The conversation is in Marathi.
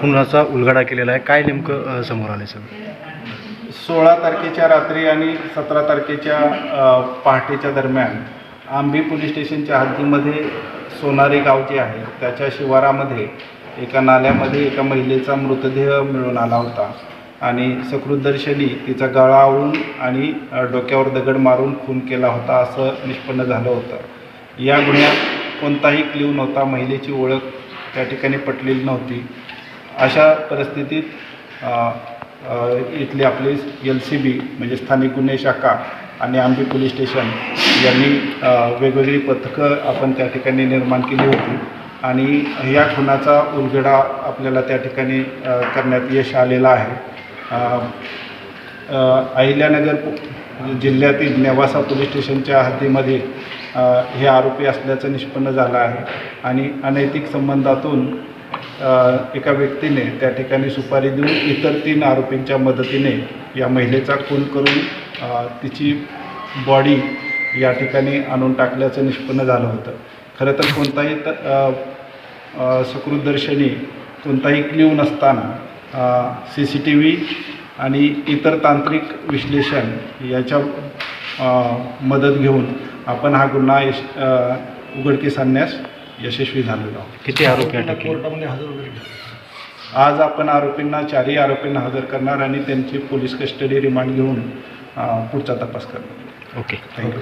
खुनाचा उलगडा केलेला आहे, काय नेमकं समोर आलं सर? 16 तारखेच्या रात्री आणि 17 तारखेच्या पहाटेच्या दरम्यान आंबी पोलीस स्टेशनच्या हद्दीमध्ये सोनारी गाव जे आहे त्याच्या शिवारामध्ये एका नाल्यामध्ये एका महिलेचा मृतदेह मिळून आला होता आणि सकृतदर्शनी तिचा गळा आवळून आणि डोक्यावर दगड मारून खून केला होता असं निष्पन्न झालं होतं। या गुन्ह्यात कोणताही क्ल्यू नव्हता, महिलेची ओळख त्या ठिकाणी पटलेली नव्हती। अशा परिस्थितीत इथले आपले LCB म्हणजे स्थानिक गुन्हे शाखा आणि आंबी पोलीस स्टेशन यांनी वेगवेगळी पथकं आपण त्या ठिकाणी निर्माण केली होती आणि या खुनाचा उलगडा आपल्याला त्या ठिकाणी करण्यात यश आलेलं आहे। अहिल्यानगर जिल्ह्यातील नेवासा पोलीस स्टेशनच्या हद्दीमध्ये हे आरोपी असल्याचं निष्पन्न झालं आहे आणि अनैतिक संबंधातून एका व्यक्तीने त्या ठिकाणी सुपारी देऊन इतर 3 आरोपींच्या मदतीने या महिलेचा खून करून तिची बॉडी या ठिकाणी आणून टाकल्याचं निष्पन्न झालं होतं। खरं तर कोणताही सकृतदर्शनी कोणताही क्ल्यू नसताना CCTV आणि इतर तांत्रिक विश्लेषण याच्या मदत घेऊन आपण हा गुन्हा उघडकीस आणण्यास यशस्वी झालेलो आहोत। किती आरोपी अटक केले? कोर्टामध्ये हजर वगैरे आज आपण चारही आरोपींना हजर करणार आणि त्यांची पोलीस कस्टडी रिमांड घेऊन पुढचा तपास करणार। Okay, thank you.